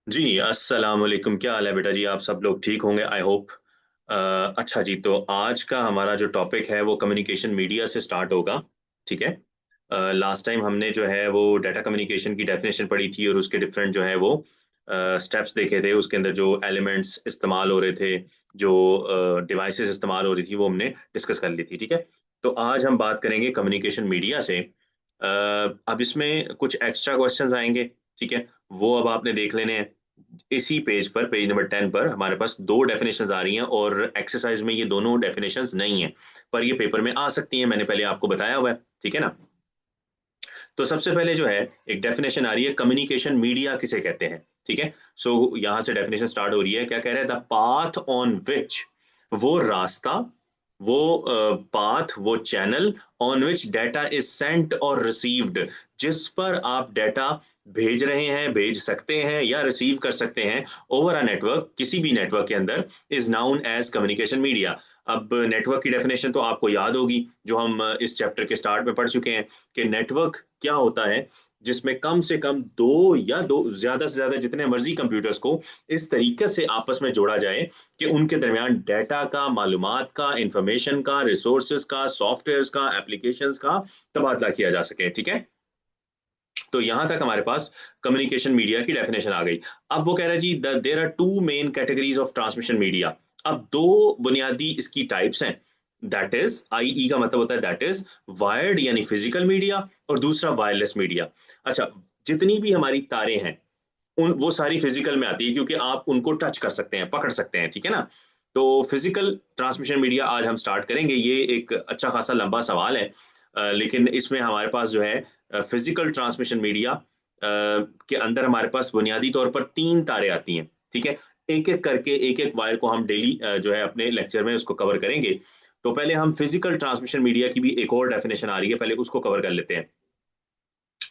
जी, अस्सलाम वालेकुम। क्या हाल है बेटा जी? आप सब लोग ठीक होंगे आई होप। अच्छा जी, तो आज का हमारा जो टॉपिक है वो कम्युनिकेशन मीडिया से स्टार्ट होगा, ठीक है? लास्ट टाइम हमने जो है वो डाटा कम्युनिकेशन की डेफिनेशन पढ़ी थी और उसके डिफरेंट जो है वो स्टेप्स देखे थे। उसके अंदर जो एलिमेंट्स इस्तेमाल हो रहे थे, जो डिवाइसेज़ इस्तेमाल हो रही थी, वो हमने डिस्कस कर ली थी, ठीक है? तो आज हम बात करेंगे कम्युनिकेशन मीडिया से। अब इसमें कुछ एक्स्ट्रा क्वेश्चंस आएँगे, ठीक है? वो अब आपने देख लेने हैं। इसी पेज पर पेज नंबर 10 पर हमारे पास 2 डेफिनिशंस आ रही हैं और एक्सरसाइज में ये दोनों डेफिनिशंस नहीं है, पर ये पेपर में आ सकती हैं, मैंने पहले आपको बताया हुआ है, ठीक है ना? तो सबसे पहले जो है एक डेफिनेशन आ रही है कम्युनिकेशन मीडिया किसे कहते हैं, ठीक है? सो यहाँ से डेफिनेशन स्टार्ट हो रही है, क्या कह रहा है? द पाथ ऑन व्हिच, वो रास्ता, वो पाथ, वो channel on which data is sent और रिसीव्ड, जिस पर आप डाटा भेज रहे हैं, भेज सकते हैं या रिसीव कर सकते हैं ओवर अ नेटवर्क, किसी भी नेटवर्क के अंदर, is known as communication media. अब नेटवर्क की डेफिनेशन तो आपको याद होगी, जो हम इस चैप्टर के स्टार्ट में पढ़ चुके हैं कि नेटवर्क क्या होता है, जिसमें कम से कम दो या दो ज्यादा से ज्यादा जितने मर्जी कंप्यूटर्स को इस तरीके से आपस में जोड़ा जाए कि उनके दरमियान डाटा का, मालूमात का, इंफॉर्मेशन का, रिसोर्सेज का, सॉफ्टवेयर्स का, एप्लीकेशंस का तबादला किया जा सके, ठीक है? तो यहां तक हमारे पास कम्युनिकेशन मीडिया की डेफिनेशन आ गई। अब वो कह रहा है जी there are two main categories of transmission media. अब दो बुनियादी इसकी टाइप्स हैं, दैट इज आईई का मतलब होता है दैट इज वायर्ड यानी फिजिकल मीडिया, और दूसरा वायरलेस मीडिया। अच्छा, जितनी भी हमारी तारें हैं उन वो सारी फिजिकल में आती है क्योंकि आप उनको टच कर सकते हैं, पकड़ सकते हैं, ठीक है ना? तो फिजिकल ट्रांसमिशन मीडिया आज हम स्टार्ट करेंगे। ये एक अच्छा खासा लंबा सवाल है, लेकिन इसमें हमारे पास जो है फिजिकल ट्रांसमिशन मीडिया के अंदर हमारे पास बुनियादी तौर पर तीन तारें आती हैं, ठीक है? एक एक करके एक एक वायर को हम डेली जो है अपने लेक्चर में उसको कवर करेंगे। तो पहले हम फिजिकल ट्रांसमिशन मीडिया की भी एक और डेफिनेशन आ रही है, पहले उसको कवर कर लेते हैं।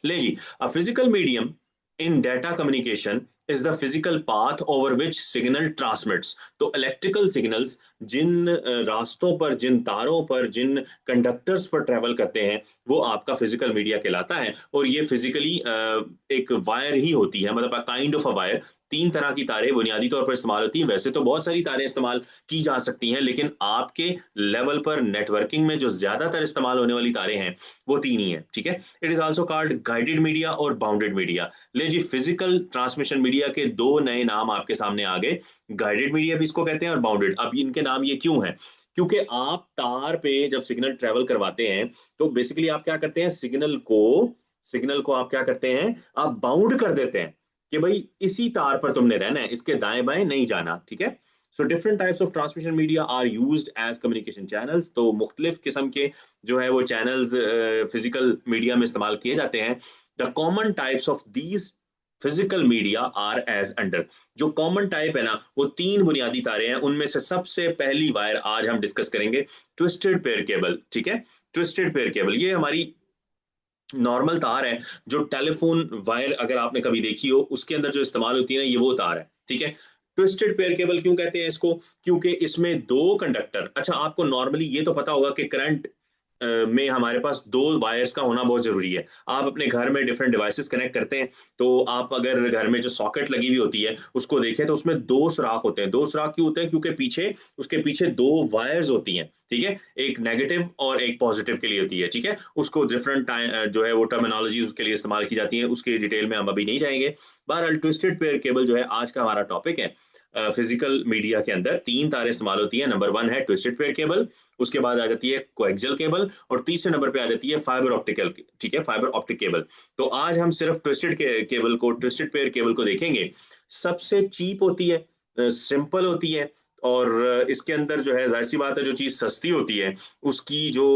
ले जी, a physical medium in data communication is the physical path over which signal transmits। तो इलेक्ट्रिकल सिग्नल्स जिन रास्तों पर, जिन तारों पर, जिन कंडक्टर्स पर ट्रेवल करते हैं, वो आपका फिजिकल मीडिया कहलाता है। और ये फिजिकली एक वायर ही होती है, मतलब काइंड ऑफ अ वायर। तीन तरह की तारें बुनियादी तौर पर इस्तेमाल होती हैं, वैसे तो बहुत सारी तारें इस्तेमाल की जा सकती हैं, लेकिन आपके लेवल पर नेटवर्किंग में जो ज्यादातर इस्तेमाल होने वाली तारें हैं वो तीन ही हैं, ठीक है? It is also called guided media और बाउंडेड मीडिया। ले जी, फिजिकल ट्रांसमिशन मीडिया के दो नए नाम आपके सामने आ गए। गाइडेड मीडिया भी इसको कहते हैं और बाउंडेड। अब इनके नाम ये क्यों है? क्योंकि आप तार पे जब सिग्नल ट्रेवल करवाते हैं तो बेसिकली आप क्या करते हैं, सिग्नल को आप क्या करते हैं, आप बाउंड कर देते हैं कि भाई इसी तार पर तुमने रहना है, इसके दाएं बाएं नहीं जाना, ठीक है? So different types of transmission media are used as communication channels. तो मुख्तलिफ किस्म के जो है वो चैनल्स फिजिकल मीडिया में इस्तेमाल किए जाते हैं। The common types of these physical media are as under. जो कॉमन टाइप है ना, वो तीन बुनियादी तारे हैं, उनमें से सबसे पहली वायर आज हम डिस्कस करेंगे, ट्विस्टेड पेयर केबल, ठीक है? ट्विस्टेड पेयर केबल ये हमारी नॉर्मल तार है, जो टेलीफोन वायर अगर आपने कभी देखी हो उसके अंदर जो इस्तेमाल होती है ना, ये वो तार है, ठीक है? ट्विस्टेड पेयर केबल क्यों कहते हैं इसको? क्योंकि इसमें दो कंडक्टर, अच्छा आपको नॉर्मली ये तो पता होगा कि करंट में हमारे पास दो वायर्स का होना बहुत जरूरी है। आप अपने घर में डिफरेंट डिवाइसेस कनेक्ट करते हैं, तो आप अगर घर में जो सॉकेट लगी हुई होती है उसको देखें तो उसमें दो सुराख होते हैं। दो सुराख क्यों होते हैं? क्योंकि पीछे, उसके पीछे दो वायर्स होती हैं, ठीक है? एक नेगेटिव और एक पॉजिटिव के लिए होती है, ठीक है? उसको डिफरेंट टाइम जो है वो टर्मिनोलॉजी उसके लिए इस्तेमाल की जाती है, उसकी डिटेल में हम अभी नहीं जाएंगे। बहरहाल ट्विस्टेड पेयर केबल जो है आज का हमारा टॉपिक है। फिजिकल मीडिया के अंदर तीन तारें इस्तेमाल होती है। नंबर वन है ट्विस्टेड पेयर केबल, उसके बाद आ जाती है कोएक्सियल केबल, और तीसरे नंबर पे आ जाती है फाइबर ऑप्टिकल, ठीक है? Fibre optic cable. तो आज हम सिर्फ केबल को, ट्विस्टेड पेयर केबल को देखेंगे। सबसे चीप होती है, सिंपल होती है, और इसके अंदर जो है जाहिर सी बात है, जो चीज सस्ती होती है उसकी जो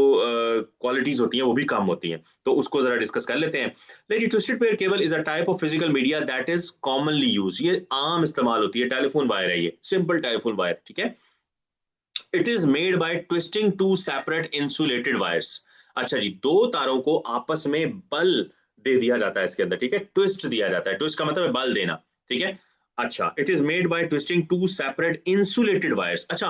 क्वालिटीज होती हैं वो भी कम होती हैं। तो उसको जरा डिस्कस कर लेते हैं। लेकिन twisted pair cable is a type of physical media that is commonly use. ये आम इस्तेमाल होती है, टेलीफोन वायर है, ये सिंपल टेलीफोन वायर, ठीक है? It is made by twisting two separate insulated wires. अच्छा जी, दो तारों को आपस में बल दे दिया जाता है इसके अंदर, ठीक है? ट्विस्ट दिया जाता है, ट्विस्ट का मतलब है बल देना, ठीक है? अच्छा, it is made by twisting two separate insulated wires. अच्छा,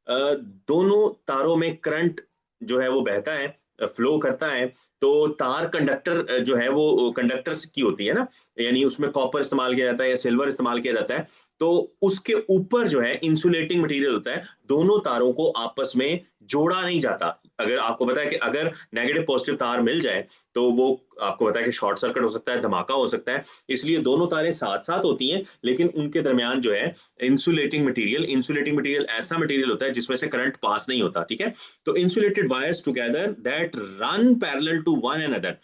दोनों तारों में करंट जो है वो बहता है, फ्लो करता है, तो तार कंडक्टर जो है वो कंडक्टर्स की होती है ना, यानी उसमें कॉपर इस्तेमाल किया जाता है या सिल्वर इस्तेमाल किया जाता है। तो उसके ऊपर जो है इंसुलेटिंग मटेरियल होता है, दोनों तारों को आपस में जोड़ा नहीं जाता। अगर आपको पता है कि अगर नेगेटिव पॉजिटिव तार मिल जाए तो वो आपको पता है कि शॉर्ट सर्किट हो सकता है, धमाका हो सकता है। इसलिए दोनों तारें साथ साथ होती हैं, लेकिन उनके दरमियान जो है इंसुलेटिंग मटेरियल ऐसा मटेरियल होता है जिसमें से करंट पास नहीं होता, ठीक है। तो insulated wires together that run parallel to one another,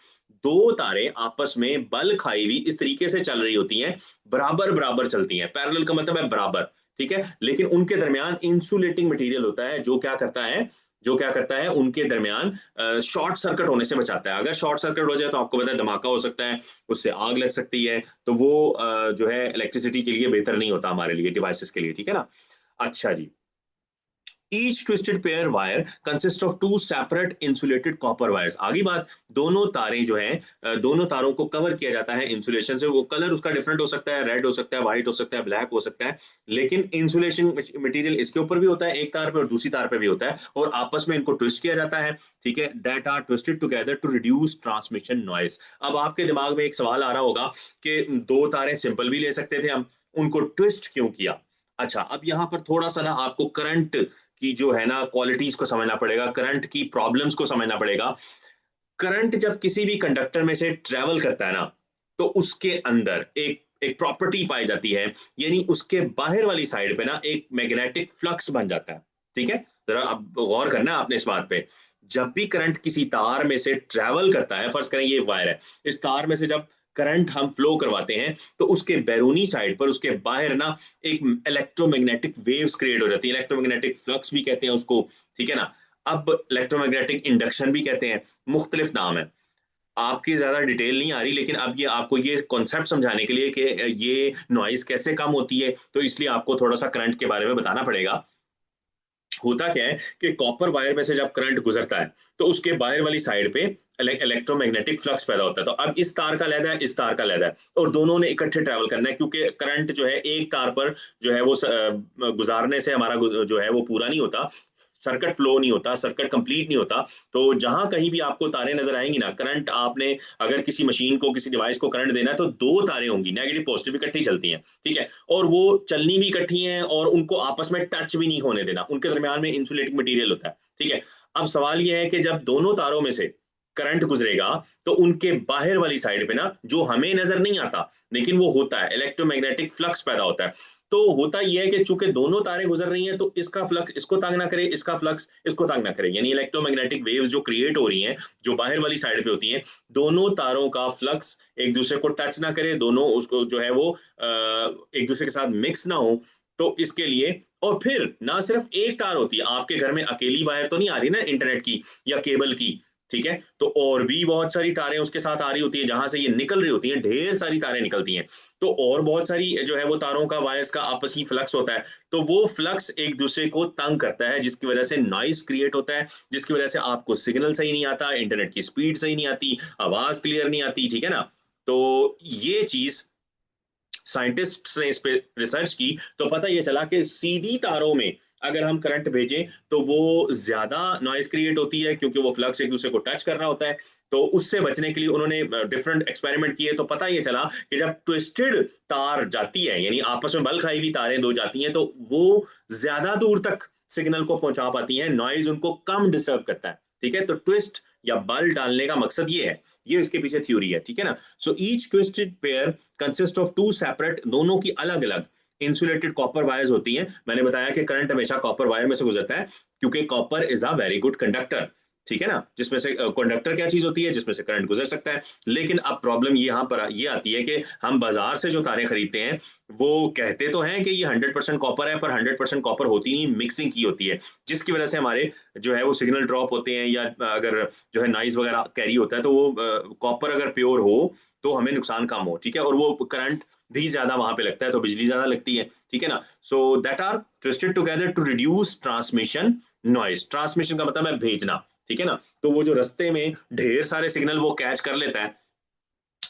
दो तारें आपस में बल खाई हुई इस तरीके से चल रही होती हैं, बराबर बराबर चलती हैं। पैरेलल का मतलब है बराबर, ठीक है। लेकिन उनके दरमियान इंसुलेटिंग मटेरियल होता है जो क्या करता है उनके दरमियान शॉर्ट सर्किट होने से बचाता है। अगर शॉर्ट सर्किट हो जाए तो आपको पता है धमाका हो सकता है, उससे आग लग सकती है। तो वो जो है इलेक्ट्रिसिटी के लिए बेहतर नहीं होता हमारे लिए, डिवाइसेस के लिए, ठीक है ना। अच्छा जी, each twisted pair wire consists of two separate insulated copper wires। आगे बात, दोनों तारें जो हैं दोनों तारों को कवर किया जाता है इंसुलेशन से। वो कलर उसका डिफरेंट हो सकता है, रेड हो सकता है, व्हाइट हो सकता है, ब्लैक हो सकता है, लेकिन इंसुलेशन मटेरियल इसके ऊपर भी होता है एक तार पे और दूसरी तार पे भी होता है, और आपस में इनको ट्विस्ट किया जाता है, ठीक है। That are twisted together to reduce transmission noise. अब आपके दिमाग में एक सवाल आ रहा होगा कि दो तारें सिंपल भी ले सकते थे हम, उनको ट्विस्ट क्यों किया। अच्छा, अब यहाँ पर थोड़ा सा ना आपको करंट की जो है ना क्वालिटीज को समझना पड़ेगा, करंट की प्रॉब्लम्स को समझना पड़ेगा। करंट जब किसी भी कंडक्टर में से ट्रेवल करता है ना, तो उसके अंदर एक एक प्रॉपर्टी पाई जाती है, यानी उसके बाहर वाली साइड पे ना एक मैग्नेटिक फ्लक्स बन जाता है, ठीक है। जरा अब गौर करना है आपने इस बात पे। जब भी करंट किसी तार में से ट्रेवल करता है, फर्ज करें ये वायर है, इस तार में से जब करंट हम फ्लो करवाते हैं तो उसके बैरूनी साइड पर, उसके बाहर ना एक इलेक्ट्रोमैग्नेटिक वेव्स क्रिएट हो जाती है, इलेक्ट्रोमैग्नेटिक फ्लक्स भी कहते हैं उसको, ठीक है ना। अब इलेक्ट्रोमैग्नेटिक इंडक्शन भी कहते हैं, मुख्तलिफ नाम है। आपकी ज्यादा डिटेल नहीं आ रही, लेकिन अब ये आपको ये कॉन्सेप्ट समझाने के लिए कि ये नॉइज कैसे कम होती है, तो इसलिए आपको थोड़ा सा करंट के बारे में बताना पड़ेगा। होता क्या है कि कॉपर वायर में से जब करंट गुजरता है तो उसके बाहर वाली साइड पे इलेक्ट्रोमैग्नेटिक फ्लक्स पैदा होता है। तो अब इस तार का लहदा है, इस तार का लहदा है, और दोनों ने इकट्ठे ट्रैवल करना है, क्योंकि करंट जो है एक तार पर जो है वो गुजारने से हमारा जो है वो पूरा नहीं होता, सर्किट फ्लो नहीं होता, सर्किट कंप्लीट नहीं होता। तो जहां कहीं भी आपको तारें नजर आएंगी ना, करंट आपने अगर किसी मशीन को, किसी डिवाइस को करंट देना है तो दो तारें होंगी, नेगेटिव पॉजिटिव इकट्ठी चलती हैं, ठीक है। और वो चलनी भी इकट्ठी हैं, और उनको आपस में टच भी नहीं होने देना, उनके दरमियान में इंसुलेटिंग मटेरियल होता है, ठीक है। अब सवाल यह है कि जब दोनों तारों में से करंट गुजरेगा तो उनके बाहर वाली साइड पे ना, जो हमें नजर नहीं आता लेकिन वो होता है, इलेक्ट्रोमैग्नेटिक फ्लक्स पैदा होता है। तो होता यह है कि चूंकि दोनों तारें गुजर रही हैं, तो इसका फ्लक्स इसको तंग ना करे, इसका फ्लक्स इसको तंग ना करे, यानी इलेक्ट्रोमैग्नेटिक वेव्स जो क्रिएट हो रही हैं, जो बाहर वाली साइड पे होती हैं, दोनों तारों का फ्लक्स एक दूसरे को टच ना करे, दोनों उसको जो है वो एक दूसरे के साथ मिक्स ना हो। तो इसके लिए, और फिर ना सिर्फ एक तार होती है, आपके घर में अकेली वायर तो नहीं आ रही ना इंटरनेट की या केबल की, ठीक है। तो और भी बहुत सारी तारें उसके साथ आ रही होती है, जहां से ये निकल रही होती हैं, ढेर सारी तारें निकलती हैं। तो और बहुत सारी जो है वो तारों का, वायर्स का आपसी फ्लक्स होता है। तो वो फ्लक्स एक दूसरे को तंग करता है, जिसकी वजह से नॉइस क्रिएट होता है, जिसकी वजह से आपको सिग्नल सही नहीं आता, इंटरनेट की स्पीड सही नहीं आती, आवाज क्लियर नहीं आती, ठीक है ना। तो ये चीज साइंटिस्ट ने इस पे रिसर्च की, तो पता ये चला कि सीधी तारों में अगर हम करंट भेजें तो वो ज्यादा नॉइज क्रिएट होती है, क्योंकि वो फ्लक्स एक दूसरे को टच कर रहा होता है। तो उससे बचने के लिए उन्होंने डिफरेंट एक्सपेरिमेंट किए, तो पता ये चला कि जब ट्विस्टेड तार जाती है, यानी आपस में बल खाई हुई तारें दो जाती हैं, तो वो ज्यादा दूर तक सिग्नल को पहुंचा पाती हैं, नॉइज उनको कम डिस्टर्ब करता है, ठीक है। तो ट्विस्ट या बल डालने का मकसद ये है, ये इसके पीछे थ्योरी है, ठीक है ना। So each twisted pair consist of two separate, दोनों की अलग अलग इंसुलेटेड कॉपर वायर्स होती हैं। मैंने बताया कि करंट हमेशा कॉपर वायर में से गुजरता है, क्योंकि copper is a very good conductor, ठीक है ना। जिसमें से कंडक्टर क्या चीज होती है, जिसमें से करंट गुजर सकता है। लेकिन अब प्रॉब्लम यहाँ पर ये आती है कि हम बाजार से जो तारें खरीदते हैं, वो कहते तो हैं कि ये 100% कॉपर है, पर 100% कॉपर होती नहीं, मिक्सिंग की होती है, जिसकी वजह से हमारे जो है वो सिग्नल ड्रॉप होते हैं, या अगर जो है नॉइज वगैरह कैरी होता है, तो वो कॉपर अगर प्योर हो तो हमें नुकसान कम हो, ठीक है। और वो करंट भी ज्यादा वहां पे लगता है, तो बिजली ज्यादा लगती है, ठीक है ना। So that are twisted together to reduce transmission noise. Transmission का मतलब है भेजना, ठीक है ना। तो वो जो रास्ते में ढेर सारे सिग्नल वो कैच कर लेता है,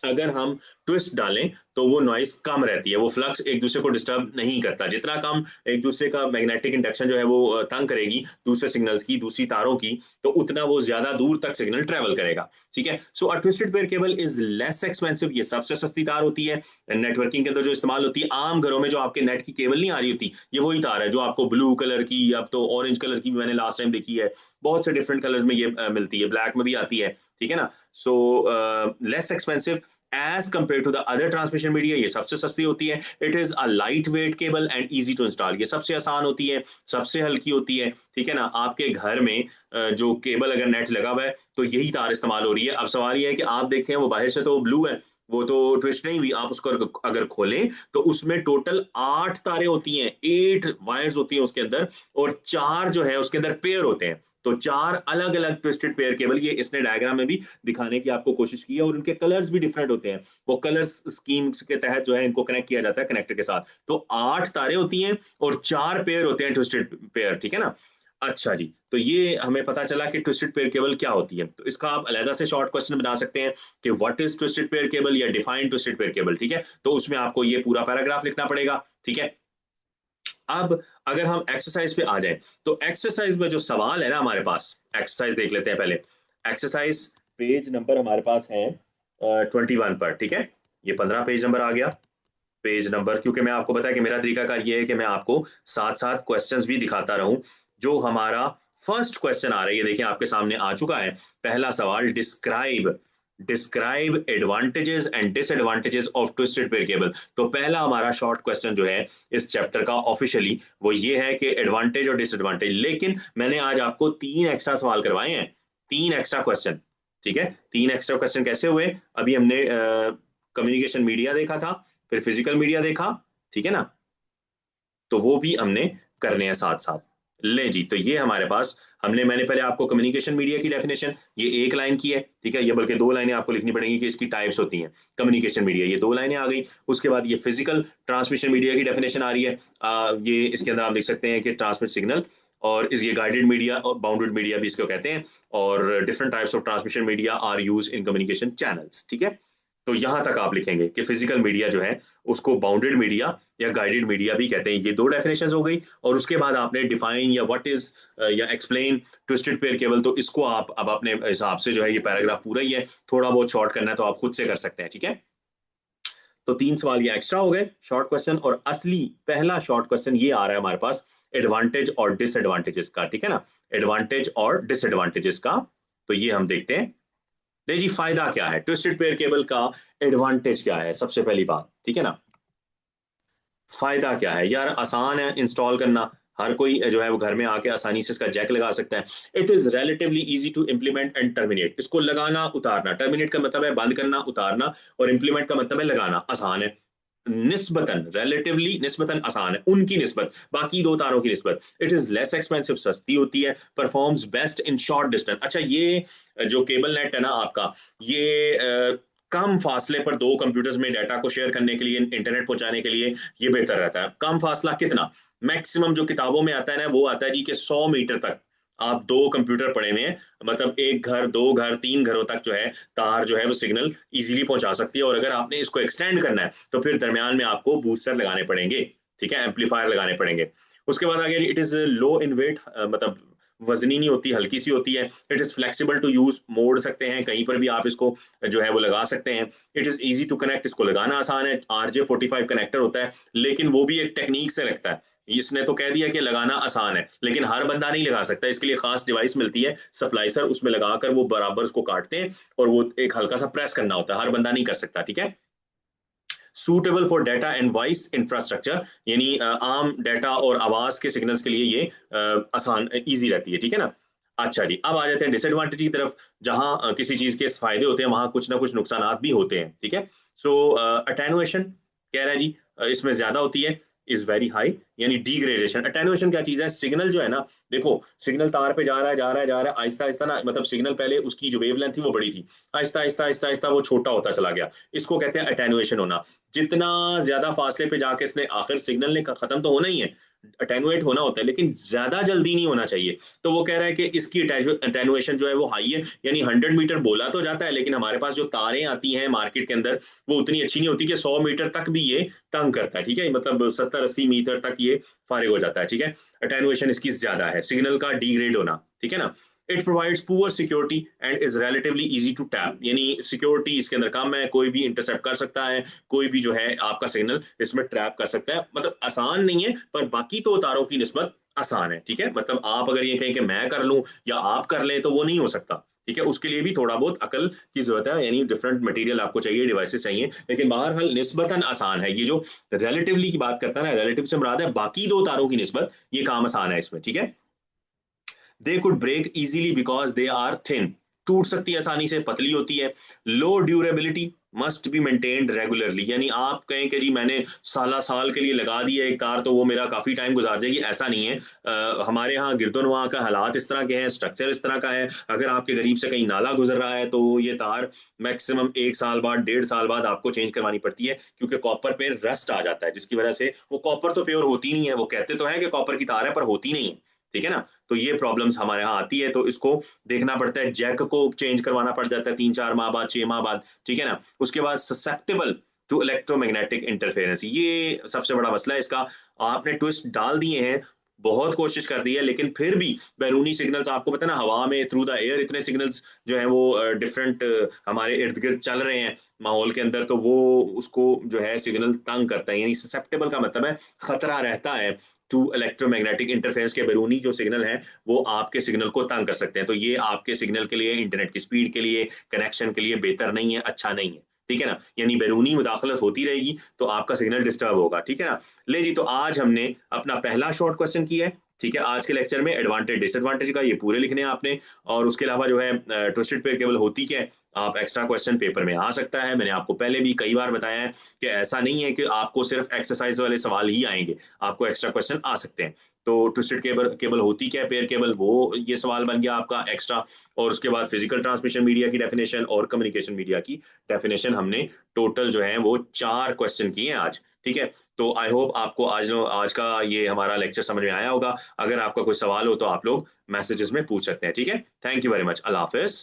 अगर हम ट्विस्ट डालें तो वो नॉइस कम रहती है, वो फ्लक्स एक दूसरे को डिस्टर्ब नहीं करता। जितना कम एक दूसरे का मैग्नेटिक इंडक्शन जो है वो तंग करेगी दूसरे सिग्नल्स की, दूसरी तारों की, तो उतना वो ज्यादा दूर तक सिग्नल ट्रेवल करेगा। ठीक है, so a twisted pair cable is less expensive, ये सबसे सस्ती तार होती है नेटवर्किंग के अंदर जो इस्तेमाल होती है। आम घरों में जो आपके नेट की केबल नहीं आ रही होती, ये वही तार है जो आपको ब्लू कलर की, अब तो ऑरेंज कलर की भी मैंने लास्ट टाइम देखी है, बहुत से डिफरेंट कलर्स में ये मिलती है, ब्लैक में भी आती है। ठीक है ना, so less expensive as compared to the other transmission media, ये सबसे सस्ती होती है। It is a light weight cable and easy to install, ये सबसे आसान होती है, सबसे हल्की होती है। ठीक है ना, आपके घर में जो केबल अगर नेट लगा हुआ है तो यही तार इस्तेमाल हो रही है। अब सवाल ये है कि आप देखें वो बाहर से तो ब्लू है, वो तो ट्विस्ट नहीं हुई, आप उसको अगर खोलें तो उसमें टोटल 8 तारें होती हैं, 8 वायर्स होती हैं उसके अंदर, और 4 जो है उसके अंदर पेयर होते हैं। तो 4 अलग अलग ट्विस्टेड पेयर केबल, ये इसने डायग्राम में भी दिखाने की आपको कोशिश की है, और उनके कलर्स भी डिफरेंट होते हैं। वो कलर स्कीम्स के तहत जो है इनको कनेक्ट किया जाता है कनेक्टर के साथ। तो 8 तारे होती हैं और 4 पेयर होते हैं ट्विस्टेड पेयर। ठीक है ना, अच्छा जी, तो ये हमें पता चला कि ट्विस्टेड पेयर केबल क्या होती है। तो इसका आप अलग से शॉर्ट क्वेश्चन बना सकते हैं कि what is twisted pair cable या डिफाइन ट्विस्टेड पेयर केबल। ठीक है, तो उसमें आपको ये पूरा पैराग्राफ लिखना पड़ेगा। ठीक है, अब अगर हम एक्सरसाइज पे आ जाएं, तो एक्सरसाइज में जो सवाल है ना हमारे पास, एक्सरसाइज देख लेते हैं पहले। एक्सरसाइज पेज नंबर हमारे पास है 21 पर। ठीक है, ये 15 पेज नंबर आ गया। पेज नंबर, क्योंकि मैं आपको पता है कि मेरा तरीकाकार ये है कि मैं आपको साथ साथ क्वेश्चंस भी दिखाता रहूं। जो हमारा फर्स्ट क्वेश्चन आ रहा है, ये देखिए आपके सामने आ चुका है। पहला सवाल, describe describe advantages and disadvantages of twisted pair cable. तो पहला हमारा शॉर्ट क्वेश्चन जो है इस चैप्टर का ऑफिशियली वो ये है कि एडवांटेज और डिसएडवांटेज। लेकिन मैंने आज आपको 3 एक्स्ट्रा सवाल करवाए हैं, 3 एक्स्ट्रा क्वेश्चन। ठीक है, 3 एक्स्ट्रा क्वेश्चन कैसे हुए? अभी हमने कम्युनिकेशन मीडिया देखा था, फिर फिजिकल मीडिया देखा। ठीक है ना, तो वो भी हमने करने हैं साथ साथ। ले जी, तो ये हमारे पास मैंने पहले आपको कम्युनिकेशन मीडिया की डेफिनेशन ये एक लाइन की है। ठीक है, ये बल्कि 2 लाइनें आपको लिखनी पड़ेंगी कि इसकी टाइप्स होती हैं। कम्युनिकेशन मीडिया, ये 2 लाइनें आ गई। उसके बाद ये फिजिकल ट्रांसमिशन मीडिया की डेफिनेशन आ रही है। ये इसके अंदर आप लिख सकते हैं कि ट्रांसमिट सिग्नल, और इस ये गाइडेड मीडिया और बाउंडेड मीडिया भी इसको कहते हैं, और different types of transmission media are use in communication channels. ठीक है, तो यहां तक आप लिखेंगे कि फिजिकल मीडिया जो है उसको बाउंडेड मीडिया या गाइडेड मीडिया भी कहते हैं। ये 2 डेफिनेशन हो गई, और उसके बाद आपने डिफाइन या व्हाट इज या एक्सप्लेन ट्विस्टेड पेयर केबल, तो इसको आप अब अपने हिसाब से जो है, ये पैराग्राफ पूरा ही है, थोड़ा बहुत शॉर्ट करना है तो आप खुद से कर सकते हैं। ठीक है, तो 3 सवाल ये एक्स्ट्रा हो गए शॉर्ट क्वेश्चन, और असली पहला शॉर्ट क्वेश्चन ये आ रहा है हमारे पास एडवांटेज और डिसएडवांटेजेस का। ठीक है ना, एडवांटेज और डिसएडवांटेजेस का, तो ये हम देखते हैं। देखिए जी, फायदा क्या है ट्विस्टेड पेयर केबल का, एडवांटेज क्या है, सबसे पहली बात। ठीक है ना, फायदा क्या है यार, आसान है इंस्टॉल करना, हर कोई जो है वो घर में आके आसानी से इसका जैक लगा सकता है। It is relatively easy to implement and terminate, इसको लगाना उतारना, टर्मिनेट का मतलब है बंद करना उतारना, और इम्प्लीमेंट का मतलब है लगाना, आसान है। निस्बतन, रिलेटिवली निस्बतन आसान है उनकी निस्बत, बाकी 2 तारों की निस्बत। इट इज लेस एक्सपेंसिव, सस्ती होती है। Performs best in short distance. अच्छा, ये जो केबल नेट है ना आपका, ये कम फासले पर 2 कंप्यूटर्स में डाटा को शेयर करने के लिए, इंटरनेट पहुंचाने के लिए ये बेहतर रहता है। कम फासला कितना? मैक्सिमम जो किताबों में आता है ना वो आता है जी कि 100 मीटर तक आप 2 कंप्यूटर पड़े हुए हैं, मतलब एक घर, 2 घर, 3 घरों तक जो है तार जो है वो सिग्नल इजीली पहुंचा सकती है। और अगर आपने इसको एक्सटेंड करना है तो फिर दरमियान में आपको बूस्टर लगाने पड़ेंगे। ठीक है, एम्पलीफायर लगाने पड़ेंगे। उसके बाद आगे, it is low in weight, मतलब वजनी नहीं होती, हल्की सी होती है। It is flexible to use, मोड़ सकते हैं कहीं पर भी आप इसको जो है वो लगा सकते हैं। It is easy to connect, इसको लगाना आसान है। RJ45 कनेक्टर होता है, लेकिन वो भी एक टेक्निक से लगता है। इसने तो कह दिया कि लगाना आसान है, लेकिन हर बंदा नहीं लगा सकता। इसके लिए खास डिवाइस मिलती है सप्लाइसर, उसमें लगाकर वो बराबर उसको काटते हैं, और वो एक हल्का सा प्रेस करना होता है, हर बंदा नहीं कर सकता। ठीक है, suitable for data and voice infrastructure, यानी आम डाटा और आवाज के सिग्नल्स के लिए ये आसान इजी रहती है। ठीक है ना, अच्छा जी, अब आ जाते हैं डिसएडवांटेज की तरफ। जहां किसी चीज के फायदे होते हैं वहां कुछ ना कुछ नुकसान भी होते हैं। ठीक है, सो अटेनुएशन कह रहा है जी, इसमें ज्यादा होती है, इज वेरी हाई, यानी डीग्रेडेशन। अटेनुएशन क्या चीज है? सिग्नल जो है ना, देखो सिग्नल तार पे जा रहा है जा रहा है जा रहा है, आहिस्ता आहिस्ता ना, मतलब सिग्नल पहले उसकी जो वेवलेंथ थी वो बड़ी थी, आहिस्ता आहिस्ता आहिस्ता आहिस्ता वो छोटा होता चला गया। इसको कहते हैं अटेनुएशन होना। जितना ज्यादा फासले पे जाके इसने आखिर सिग्नल ने खत्म तो होना ही है, अटेनुएट होना होता है, लेकिन ज्यादा जल्दी नहीं होना चाहिए। तो वो कह रहा है कि इसकी अटेनुएशन जो है वो हाई है, यानी 100 मीटर बोला तो जाता है, लेकिन हमारे पास जो तारें आती हैं मार्केट के अंदर वो उतनी अच्छी नहीं होती कि 100 मीटर तक भी ये तंग करता है, ठीक है, मतलब 70-80 मीटर तक ये फारिग हो जाता है, ठीक है। अटेनुएशन इसकी ज्यादा है, सिग्नल का डिग्रेड होना, ठीक है ना। It provides poor security and is relatively easy to tap, यानी सिक्योरिटी इसके अंदर कम है, कोई भी इंटरसेप्ट कर सकता है, कोई भी जो है आपका सिग्नल इसमें ट्रैप कर सकता है, मतलब आसान नहीं है पर बाकी तो तारों की निस्बत आसान है, ठीक है। मतलब आप अगर ये कहें कि मैं कर लूं या आप कर लें तो वो नहीं हो सकता, ठीक है, उसके लिए भी थोड़ा बहुत अकल की जरूरत है, यानी डिफरेंट मटेरियल आपको चाहिए, डिवाइसेस चाहिए, लेकिन बहरहाल निस्बतन आसान है। ये जो रिलेटिवली की बात करता है ना, रिलेटिव से मुराद है बाकी दो तारों की निस्बत, ये काम आसान है इसमें, ठीक है। They could break easily because they are thin, टूट सकती है आसानी से, पतली होती है। Low durability must be maintained regularly, यानी आप कहें कि जी मैंने साला साल के लिए लगा दिया एक तार तो वो मेरा काफी टाइम गुजार जाएगी, ऐसा नहीं है। हमारे यहाँ गिरदोनवा का हालात इस तरह के हैं, स्ट्रक्चर इस तरह का है, अगर आपके गरीब से कहीं नाला गुजर रहा है तो ये तार मैक्सिमम 1 साल बाद 1.5 साल बाद आपको चेंज करवानी पड़ती है, क्योंकि कॉपर पे रस्ट आ जाता है, जिसकी वजह से वो कॉपर तो प्योर होती नहीं है, वो कहते तो है कि कॉपर की तार है पर होती नहीं है, ठीक है ना। तो ये प्रॉब्लम्स हमारे यहाँ आती है, तो इसको देखना पड़ता है, जैक को चेंज करवाना पड़ जाता है 3-4 माह बाद, 6 माह बाद, ठीक है ना। उसके बाद ससेप्टेबल टू इलेक्ट्रोमैग्नेटिक इंटरफेरेंस, ये सबसे बड़ा मसला है इसका। आपने ट्विस्ट डाल दिए हैं, बहुत कोशिश कर दी है, लेकिन फिर भी बैरूनी सिग्नल्स, आपको पता है ना, हवा में थ्रू द एयर इतने सिग्नल्स जो है वो डिफरेंट हमारे इर्द गिर्द चल रहे हैं माहौल के अंदर, तो वो उसको जो है सिग्नल तंग करता है, यानी ससेप्टेबल का मतलब है खतरा रहता है टू इलेक्ट्रोमैग्नेटिक इंटरफेरेंस के, बैरूनी जो सिग्नल है वो आपके सिग्नल को तंग कर सकते हैं, तो ये आपके सिग्नल के लिए, इंटरनेट की स्पीड के लिए, कनेक्शन के लिए बेहतर नहीं है, अच्छा नहीं है, ठीक है ना। यानी बैरूनी मुदाखलत होती रहेगी तो आपका सिग्नल डिस्टर्ब होगा, ठीक है ना। ले जी, तो आज हमने अपना पहला शॉर्ट क्वेश्चन किया है, ठीक है। आज के लेक्चर में एडवांटेज डिसएडवांटेज का ये पूरे लिखने हैं आपने, और उसके अलावा जो है ट्विस्टेड पेयर केबल होती क्या है, आप एक्स्ट्रा क्वेश्चन पेपर में आ सकता है। मैंने आपको पहले भी कई बार बताया है कि ऐसा नहीं है कि आपको सिर्फ एक्सरसाइज वाले सवाल ही आएंगे, आपको एक्स्ट्रा क्वेश्चन आ सकते हैं। तो ट्विस्टेड केबल केबल होती क्या है, पेयर केबल, वो ये सवाल बन गया आपका एक्स्ट्रा, और उसके बाद फिजिकल ट्रांसमिशन मीडिया की डेफिनेशन और कम्युनिकेशन मीडिया की डेफिनेशन, हमने टोटल जो है वो 4 क्वेश्चन किए हैं आज, ठीक है। तो आई होप आपको आज आज का ये हमारा लेक्चर समझ में आया होगा। अगर आपका कोई सवाल हो तो आप लोग मैसेजेस में पूछ सकते हैं, ठीक है। Thank you very much, Allah Hafiz.